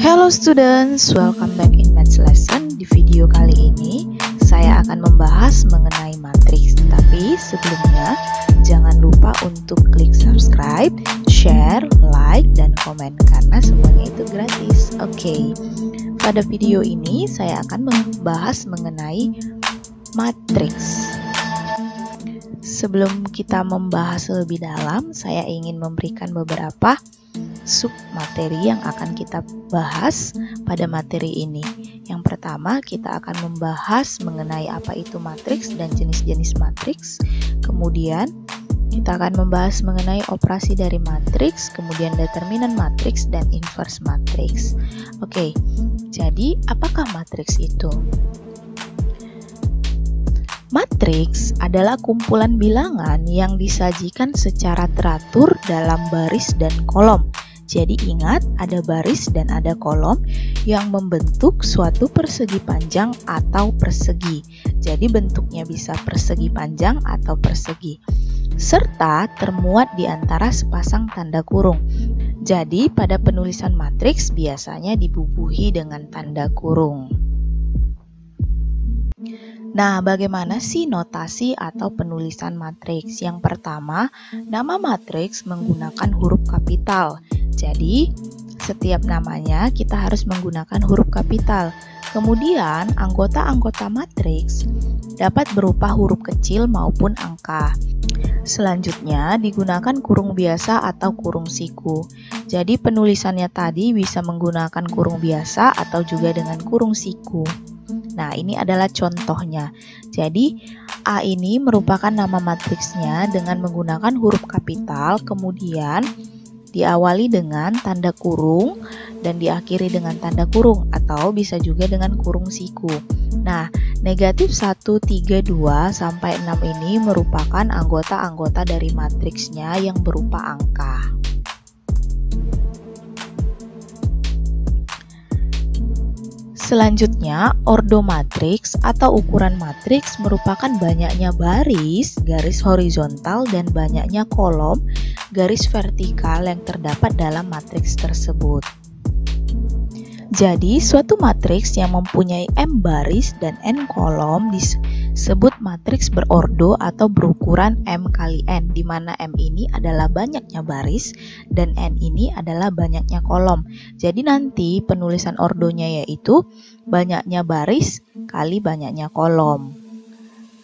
Hello students, welcome back in Maths lesson. Di video kali ini saya akan membahas mengenai matriks. Tapi sebelumnya jangan lupa untuk klik subscribe, share, like, dan komen karena semuanya itu gratis. Oke, pada video ini saya akan membahas mengenai matriks. Sebelum kita membahas lebih dalam, saya ingin memberikan beberapa sub materi yang akan kita bahas pada materi ini. Yang pertama, kita akan membahas mengenai apa itu matriks dan jenis-jenis matriks. Kemudian, kita akan membahas mengenai operasi dari matriks, kemudian determinan matriks dan inverse matriks. Oke, jadi apakah matriks itu? Matriks adalah kumpulan bilangan yang disajikan secara teratur dalam baris dan kolom. Jadi ingat, ada baris dan ada kolom yang membentuk suatu persegi panjang atau persegi. Jadi bentuknya bisa persegi panjang atau persegi. Serta termuat di antara sepasang tanda kurung. Jadi pada penulisan matriks biasanya dibubuhi dengan tanda kurung. Nah, bagaimana sih notasi atau penulisan matriks? Yang pertama, nama matriks menggunakan huruf kapital. Jadi, setiap namanya kita harus menggunakan huruf kapital. Kemudian, anggota-anggota matriks dapat berupa huruf kecil maupun angka. Selanjutnya, digunakan kurung biasa atau kurung siku. Jadi, penulisannya tadi bisa menggunakan kurung biasa atau juga dengan kurung siku. Nah, ini adalah contohnya. Jadi, A ini merupakan nama matriksnya dengan menggunakan huruf kapital, kemudian diawali dengan tanda kurung dan diakhiri dengan tanda kurung, atau bisa juga dengan kurung siku. Nah, negatif 1, 3, 2, sampai 6 ini merupakan anggota-anggota dari matriksnya yang berupa angka. Selanjutnya, ordo matriks atau ukuran matriks merupakan banyaknya baris, garis horizontal, dan banyaknya kolom, garis vertikal yang terdapat dalam matriks tersebut. Jadi, suatu matriks yang mempunyai M baris dan N kolom disebut matriks berordo atau berukuran M kali N, di mana M ini adalah banyaknya baris dan N ini adalah banyaknya kolom. Jadi nanti penulisan ordonya yaitu banyaknya baris kali banyaknya kolom.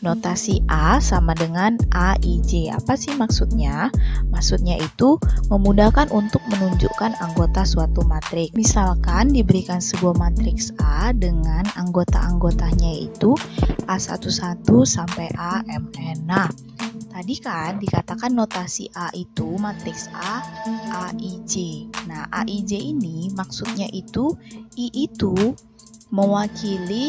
Notasi A sama dengan AIJ. Apa sih maksudnya? Maksudnya itu memudahkan untuk menunjukkan anggota suatu matriks. Misalkan diberikan sebuah matriks A dengan anggota-anggotanya yaitu A11 sampai AMN. Nah, tadi kan dikatakan notasi A itu matriks A, AIJ. Nah, AIJ ini maksudnya itu I itu mewakili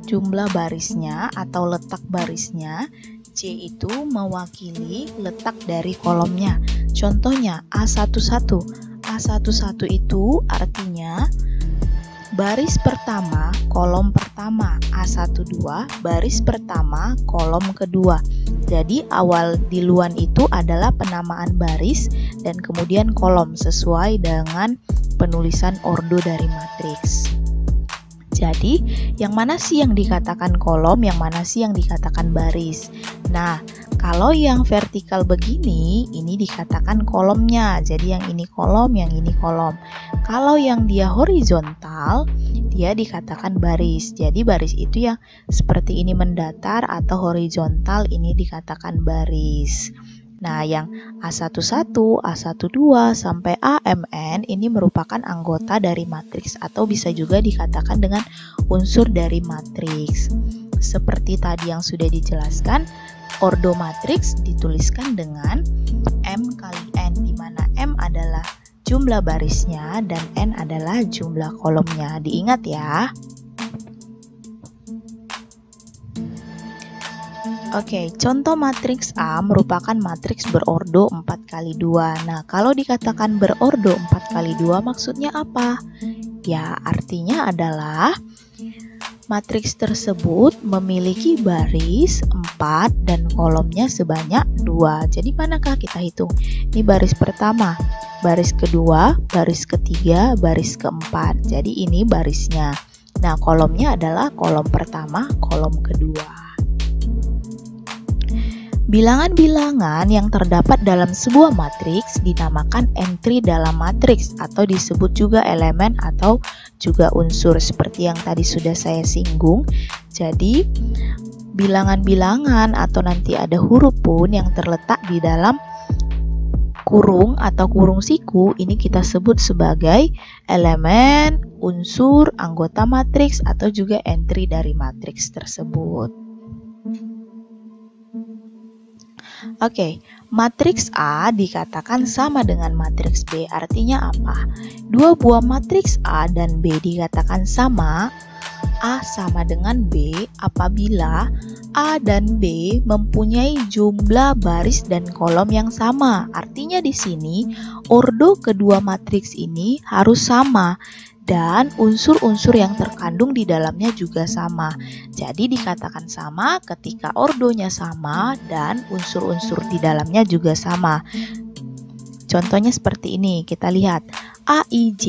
jumlah barisnya atau letak barisnya, J itu mewakili letak dari kolomnya. Contohnya A11. A11 itu artinya baris pertama, kolom pertama. A12 baris pertama, kolom kedua. Jadi awal diluan itu adalah penamaan baris dan kemudian kolom sesuai dengan penulisan ordo dari matriks. Jadi, yang mana sih yang dikatakan kolom, yang mana sih yang dikatakan baris? Nah, kalau yang vertikal begini, ini dikatakan kolomnya. Jadi, yang ini kolom, yang ini kolom. Kalau yang dia horizontal, dia dikatakan baris. Jadi, baris itu yang seperti ini mendatar atau horizontal, ini dikatakan baris. Nah, yang A11, A12, sampai AMN ini merupakan anggota dari matriks atau bisa juga dikatakan dengan unsur dari matriks. Seperti tadi yang sudah dijelaskan, ordo matriks dituliskan dengan M kali N, di mana M adalah jumlah barisnya dan N adalah jumlah kolomnya. Diingat ya. Oke, contoh matriks A merupakan matriks berordo 4 kali 2. Nah, kalau dikatakan berordo 4 kali 2 maksudnya apa? Ya, artinya adalah Matriks tersebut memiliki baris 4 dan kolomnya sebanyak 2. Jadi manakah kita hitung? Ini baris pertama, baris kedua, baris ketiga, baris keempat. Jadi ini barisnya. Nah, kolomnya adalah kolom pertama, kolom kedua. Bilangan-bilangan yang terdapat dalam sebuah matriks dinamakan entry dalam matriks atau disebut juga elemen atau juga unsur seperti yang tadi sudah saya singgung. Jadi, bilangan-bilangan atau nanti ada huruf pun yang terletak di dalam kurung atau kurung siku ini kita sebut sebagai elemen, unsur, anggota matriks atau juga entry dari matriks tersebut. Oke, matriks A dikatakan sama dengan matriks B. Artinya apa? Dua buah matriks A dan B dikatakan sama. A sama dengan B apabila A dan B mempunyai jumlah baris dan kolom yang sama. Artinya di sini ordo kedua matriks ini harus sama. Dan unsur-unsur yang terkandung di dalamnya juga sama. Jadi dikatakan sama ketika ordonya sama dan unsur-unsur di dalamnya juga sama. Contohnya seperti ini, kita lihat AIJ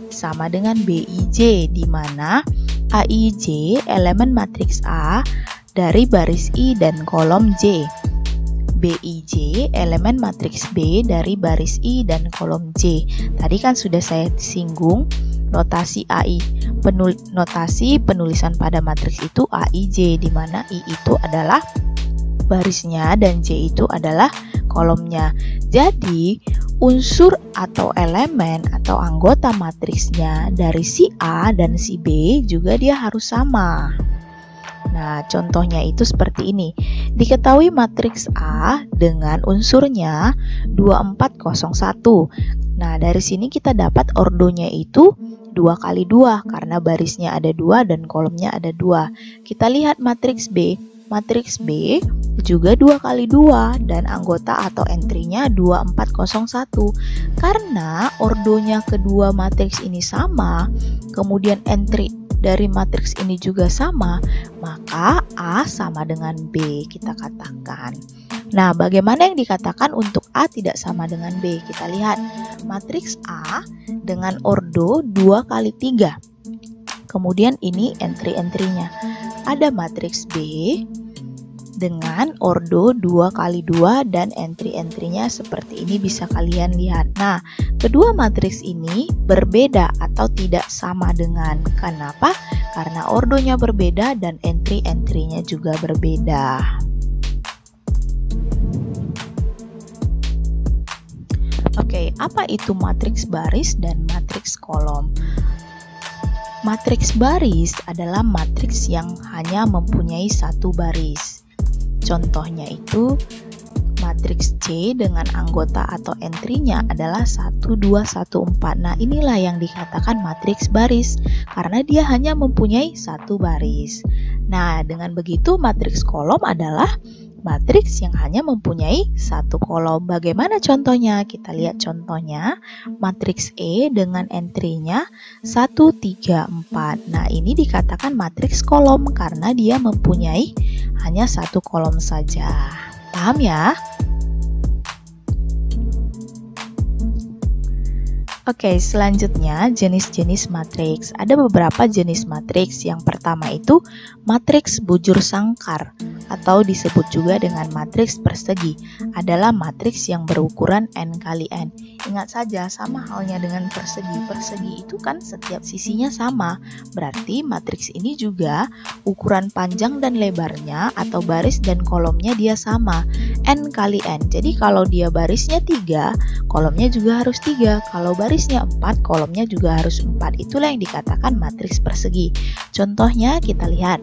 sama dengan BIJ, di mana AIJ elemen matriks A dari baris I dan kolom J. BIJ elemen matriks B dari baris I dan kolom J. Tadi kan sudah saya singgung notasi notasi penulisan pada matriks itu AIJ, di mana I itu adalah barisnya dan J itu adalah kolomnya. Jadi unsur atau elemen atau anggota matriksnya dari si A dan si B juga dia harus sama. Nah, contohnya itu seperti ini. Diketahui matriks A dengan unsurnya 2401. Nah, dari sini kita dapat ordonya itu 2 kali 2 karena barisnya ada 2 dan kolomnya ada 2. Kita lihat matriks B. Matriks B juga 2 kali 2 dan anggota atau entry-nya 2401. Karena ordonya kedua matriks ini sama, kemudian entry dari matriks ini juga sama, maka A sama dengan B kita katakan. Nah, bagaimana yang dikatakan untuk A tidak sama dengan B? Kita lihat matriks A dengan ordo 2 kali 3. Kemudian ini entry-entry-nya. Ada matriks B dengan ordo 2 kali 2 dan entry-entry-nya seperti ini bisa kalian lihat. Nah, kedua matriks ini berbeda atau tidak sama dengan. Kenapa? Karena ordonya berbeda dan entry-entry-nya juga berbeda. Oke, apa itu matriks baris dan matriks kolom? Matriks baris adalah matriks yang hanya mempunyai satu baris. Contohnya itu matriks C dengan anggota atau entry-nya adalah 1, 2, 1, 4. Nah, inilah yang dikatakan matriks baris karena dia hanya mempunyai satu baris. Nah, dengan begitu matriks kolom adalah matriks yang hanya mempunyai satu kolom. Bagaimana contohnya? Kita lihat contohnya. Matriks E dengan entry-nya 1, 3, 4. Nah, ini dikatakan matriks kolom karena dia mempunyai hanya satu kolom saja. Paham ya? Oke, selanjutnya jenis-jenis matriks. Ada beberapa jenis matriks. Yang pertama itu matriks bujur sangkar atau disebut juga dengan matriks persegi. Adalah matriks yang berukuran n kali n. Ingat saja, sama halnya dengan persegi. Persegi itu kan setiap sisinya sama. Berarti matriks ini juga ukuran panjang dan lebarnya atau baris dan kolomnya dia sama. N kali n. Jadi kalau dia barisnya 3, kolomnya juga harus 3. Kalau barisnya 4, kolomnya juga harus 4. Itulah yang dikatakan matriks persegi. Contohnya kita lihat.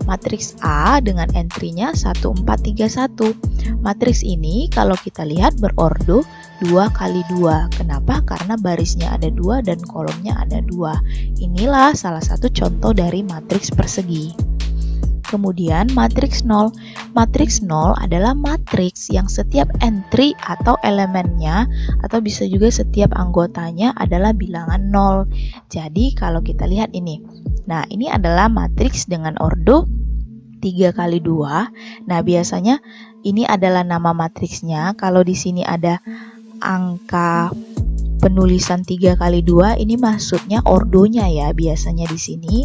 Matriks A dengan entry-nya 1, 4, 3, 1. Matriks ini kalau kita lihat berordo 2 kali 2. Kenapa? Karena barisnya ada 2 dan kolomnya ada 2. Inilah salah satu contoh dari matriks persegi. Kemudian matriks 0. Matriks 0 adalah matriks yang setiap entry atau elemennya atau bisa juga setiap anggotanya adalah bilangan 0. Jadi kalau kita lihat ini. Nah, ini adalah matriks dengan ordo 3 kali 2. Nah, biasanya ini adalah nama matriksnya. Kalau di sini ada angka penulisan 3 kali 2, ini maksudnya ordonya ya. Biasanya di sini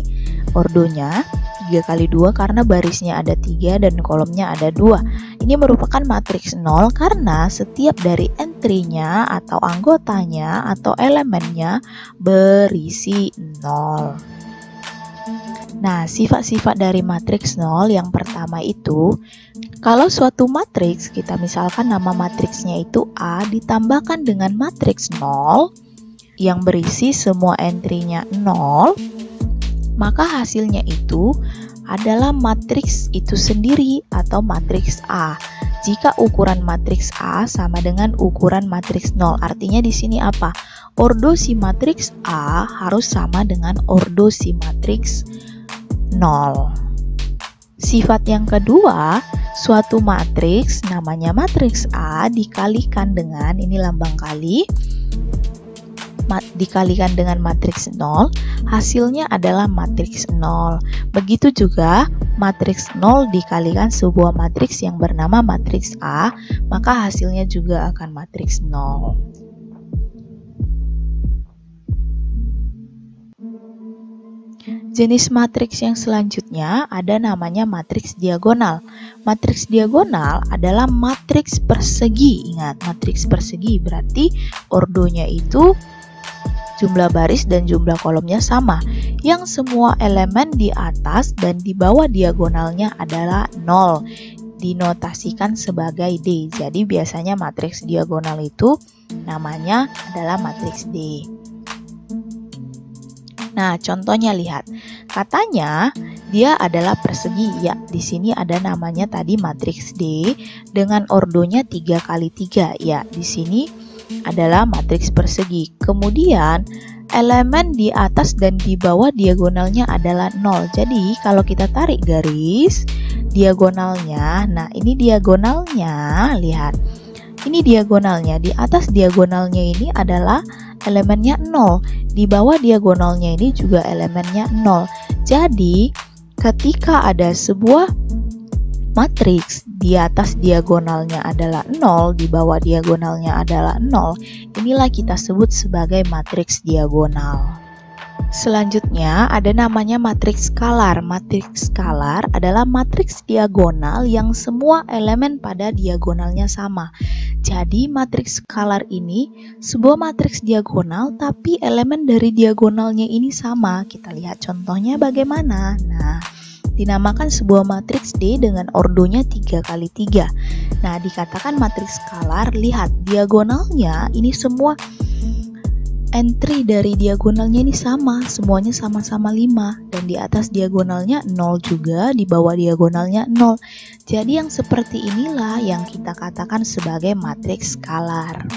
ordonya 3 kali 2 karena barisnya ada 3 dan kolomnya ada 2. Ini merupakan matriks 0 karena setiap dari entry-nya atau anggotanya atau elemennya berisi 0. Nah, sifat-sifat dari matriks 0 yang pertama itu, kalau suatu matriks, kita misalkan nama matriksnya itu A ditambahkan dengan matriks 0 yang berisi semua entry-nya 0, maka hasilnya itu adalah matriks itu sendiri atau matriks A. Jika ukuran matriks A sama dengan ukuran matriks 0, artinya di sini apa? Ordo si matriks A harus sama dengan ordo si matriks 0. Sifat yang kedua, suatu matriks namanya matriks A dikalikan dengan, ini lambang kali, dikalikan dengan matriks 0, hasilnya adalah matriks 0. Begitu juga matriks 0 dikalikan sebuah matriks yang bernama matriks A, maka hasilnya juga akan matriks 0. Jenis matriks yang selanjutnya ada namanya matriks diagonal. Matriks diagonal adalah matriks persegi. Ingat, matriks persegi berarti ordonya itu jumlah baris dan jumlah kolomnya sama, yang semua elemen di atas dan di bawah diagonalnya adalah 0, dinotasikan sebagai D. Jadi biasanya matriks diagonal itu namanya adalah matriks D. Nah, contohnya lihat. Katanya dia adalah persegi. Ya, di sini ada namanya tadi matriks D dengan ordonya 3 kali 3. Ya, di sini adalah matriks persegi. Kemudian elemen di atas dan di bawah diagonalnya adalah 0. Jadi kalau kita tarik garis diagonalnya, nah ini diagonalnya, lihat. Ini diagonalnya, di atas diagonalnya ini adalah elemennya 0, di bawah diagonalnya ini juga elemennya 0. Jadi ketika ada sebuah matriks di atas diagonalnya adalah 0, di bawah diagonalnya adalah 0, inilah kita sebut sebagai matriks diagonal. Selanjutnya ada namanya matriks skalar. Matriks skalar adalah matriks diagonal yang semua elemen pada diagonalnya sama. Jadi matriks skalar ini sebuah matriks diagonal tapi elemen dari diagonalnya ini sama. Kita lihat contohnya bagaimana. Nah, dinamakan sebuah matriks D dengan ordonya 3 kali 3. Nah, dikatakan matriks skalar, lihat diagonalnya ini semua entry dari diagonalnya ini sama, semuanya sama-sama 5, dan di atas diagonalnya 0 juga, di bawah diagonalnya 0. Jadi yang seperti inilah yang kita katakan sebagai matriks skalar.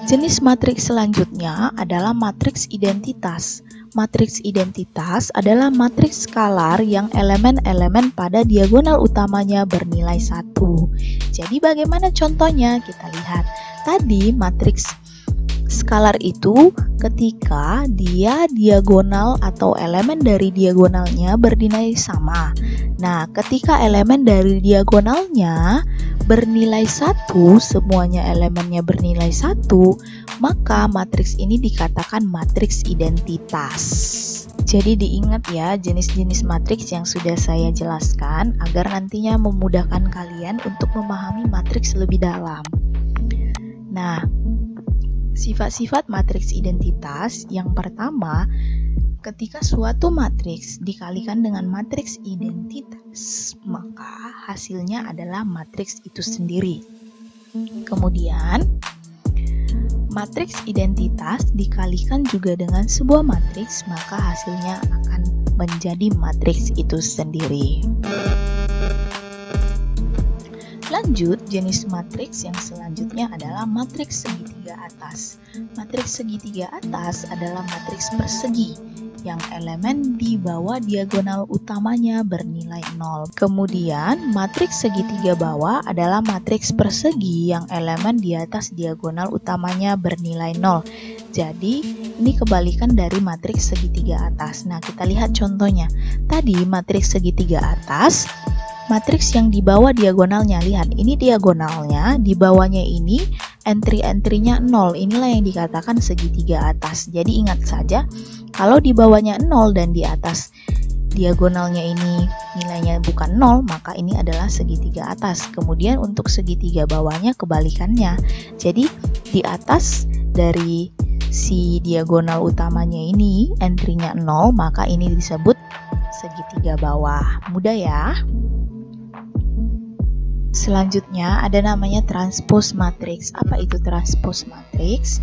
Jenis matriks selanjutnya adalah matriks identitas. Matriks identitas adalah matriks skalar yang elemen-elemen pada diagonal utamanya bernilai 1. Jadi bagaimana contohnya? Kita lihat. Tadi matriks skalar itu ketika dia diagonal atau elemen dari diagonalnya bernilai sama. Nah, ketika elemen dari diagonalnya bernilai 1, semuanya elemennya bernilai 1, maka matriks ini dikatakan matriks identitas. Jadi diingat ya jenis-jenis matriks yang sudah saya jelaskan agar nantinya memudahkan kalian untuk memahami matriks lebih dalam. Nah, sifat-sifat matriks identitas yang pertama, ketika suatu matriks dikalikan dengan matriks identitas, maka hasilnya adalah matriks itu sendiri. Kemudian, matriks identitas dikalikan juga dengan sebuah matriks, maka hasilnya akan menjadi matriks itu sendiri. Lanjut, jenis matriks yang selanjutnya adalah matriks segitiga atas. Matriks segitiga atas adalah matriks persegi yang elemen di bawah diagonal utamanya bernilai 0. Kemudian matriks segitiga bawah adalah matriks persegi yang elemen di atas diagonal utamanya bernilai 0. Jadi ini kebalikan dari matriks segitiga atas. Nah, kita lihat contohnya. Tadi matriks segitiga atas, matriks yang di bawah diagonalnya, lihat ini diagonalnya, di bawahnya ini entry-entry-nya 0. Inilah yang dikatakan segitiga atas. Jadi ingat saja, kalau di bawahnya 0 dan di atas diagonalnya ini nilainya bukan 0, maka ini adalah segitiga atas. Kemudian untuk segitiga bawahnya kebalikannya. Jadi di atas dari si diagonal utamanya ini entry-nya 0, maka ini disebut segitiga bawah. Mudah ya? Selanjutnya ada namanya transpose matriks. Apa itu transpose matriks?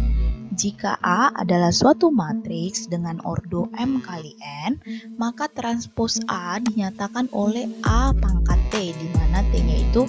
Jika A adalah suatu matriks dengan ordo M kali N, maka transpose A dinyatakan oleh A pangkat T, di mana T-nya itu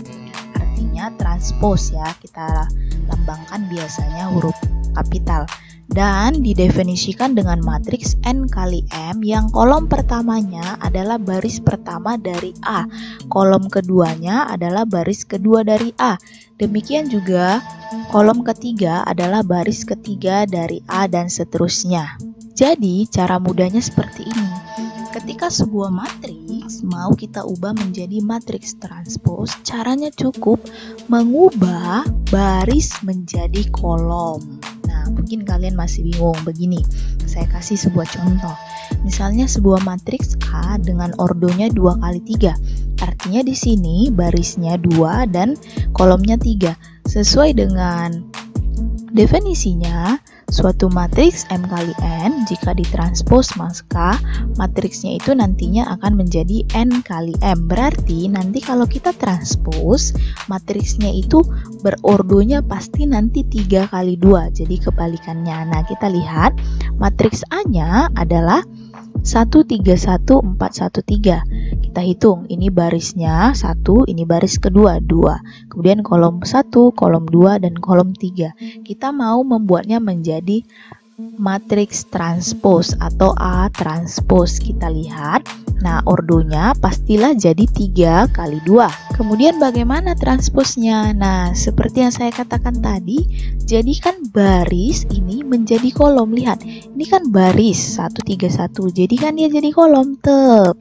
artinya transpose ya. Kita lambangkan biasanya huruf kapital. Dan didefinisikan dengan matriks N kali M yang kolom pertamanya adalah baris pertama dari A, kolom keduanya adalah baris kedua dari A. Demikian juga kolom ketiga adalah baris ketiga dari A dan seterusnya. Jadi cara mudahnya seperti ini. Ketika sebuah matriks mau kita ubah menjadi matriks transpose, caranya cukup mengubah baris menjadi kolom. Nah, mungkin kalian masih bingung begini. Saya kasih sebuah contoh. Misalnya sebuah matriks A dengan ordonya 2 kali 3. Artinya di sini barisnya 2 dan kolomnya 3. Sesuai dengan definisinya, suatu matriks M kali N jika ditranspose maka matriksnya itu nantinya akan menjadi N kali M. Berarti nanti kalau kita transpose, matriksnya itu berordonya pasti nanti 3 kali 2. Jadi kebalikannya. Nah, kita lihat matriks A-nya adalah 1, 3, 1, 4, 1, 3. Kita hitung, ini barisnya 1, ini baris kedua 2. Kemudian kolom 1, kolom 2, dan kolom 3. Kita mau membuatnya menjadi matriks transpose atau A transpose. Kita lihat, nah ordonya pastilah jadi 3 kali 2. Kemudian bagaimana transposenya? Nah, seperti yang saya katakan tadi, jadikan baris ini menjadi kolom. Lihat, ini kan baris 131, jadikan dia jadi kolom.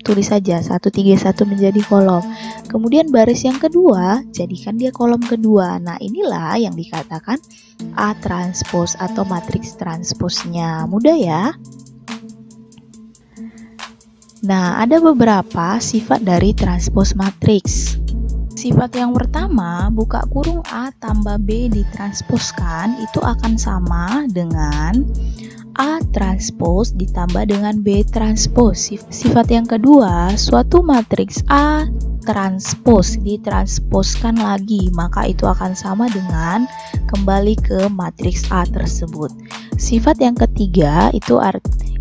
Tulis saja 131 menjadi kolom. Kemudian baris yang kedua, jadikan dia kolom kedua. Nah, inilah yang dikatakan A transpose atau matriks transposenya. Mudah ya? Nah, ada beberapa sifat dari transpose matriks. Sifat yang pertama, buka kurung A tambah B ditransposkan itu akan sama dengan A transpose ditambah dengan B transpose. Sifat yang kedua, suatu matriks A transpose ditransposkan lagi, maka itu akan sama dengan kembali ke matriks A tersebut. Sifat yang ketiga itu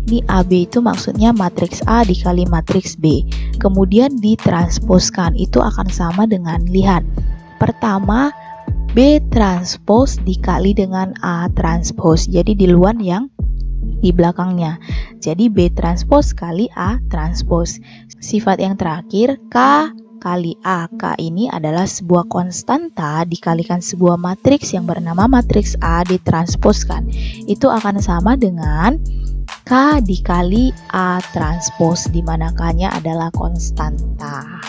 ini AB itu maksudnya matriks A dikali matriks B, kemudian ditransposkan itu akan sama dengan, lihat, pertama B transpose dikali dengan A transpose, jadi di luar yang di belakangnya, jadi B transpose kali A transpose. Sifat yang terakhir, K kali A. K ini adalah sebuah konstanta dikalikan sebuah matriks yang bernama matriks A ditransposkan. Itu akan sama dengan K dikali A transpose, di mana K-nya adalah konstanta.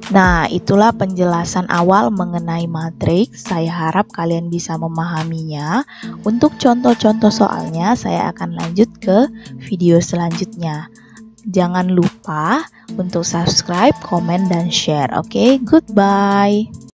Nah, itulah penjelasan awal mengenai matriks. Saya harap kalian bisa memahaminya. Untuk contoh-contoh soalnya, saya akan lanjut ke video selanjutnya. Jangan lupa untuk subscribe, komen, dan share. Oke, goodbye.